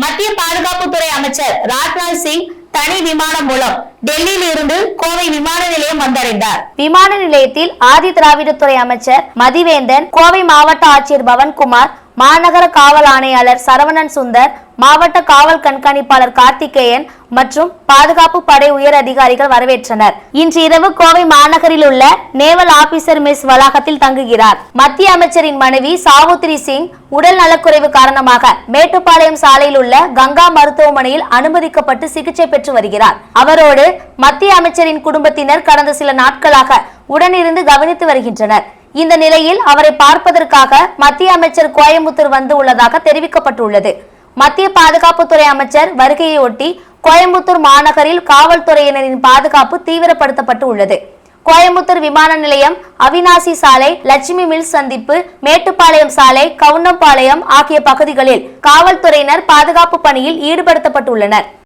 மத்திய பாதுகாப்புத்துறை அமைச்சர் ராஜ்நாத் சிங் தனி விமானம் மூலம் டெல்லியில் இருந்து கோவை விமான நிலையம் வந்தடைந்தார். விமான நிலையத்தில் ஆதி திராவிடத்துறை அமைச்சர் மதிவேந்தன், கோவை மாவட்ட ஆட்சியர் பவன்குமார், மாநகர காவல் ஆணையாளர் சரவணன் சுந்தர், மாவட்ட காவல் கண்காணிப்பாளர் கார்த்திகேயன் மற்றும் பாதுகாப்பு படை உயர் அதிகாரிகள் வரவேற்றனர். இன்று இரவு கோவை மாநகரில் உள்ள நேவல் ஆபீசர் மெஸ் வளாகத்தில் தங்குகிறார். மத்திய அமைச்சரின் மனைவி சாவுத்ரி சிங் உடல் நலக்குறைவு காரணமாக மேட்டுப்பாளையம் சாலையில் உள்ள கங்கா மருத்துவமனையில் அனுமதிக்கப்பட்டு சிகிச்சை பெற்று வருகிறார். அவரோடு மத்திய அமைச்சரின் குடும்பத்தினர் கடந்த சில நாட்களாக உடனிருந்து கவனித்து வருகின்றனர். இந்த நிலையில் அவரை பார்ப்பதற்காக மத்திய அமைச்சர் கோயம்புத்தூர் வந்து உள்ளதாக தெரிவிக்கப்பட்டுள்ளது. மத்திய பாதுகாப்புத்துறை அமைச்சர் வருகையை ஒட்டி கோயம்புத்தூர் மாநகரில் காவல்துறையினரின் பாதுகாப்பு தீவிரப்படுத்தப்பட்டு உள்ளது. கோயம்புத்தூர் விமான நிலையம், அவினாசி சாலை, லட்சுமி மில்ஸ் சந்திப்பு, மேட்டுப்பாளையம் சாலை, கவுண்டம்பாளையம் ஆகிய பகுதிகளில் காவல்துறையினர் பாதுகாப்பு பணியில் ஈடுபடுத்தப்பட்டுள்ளனர்.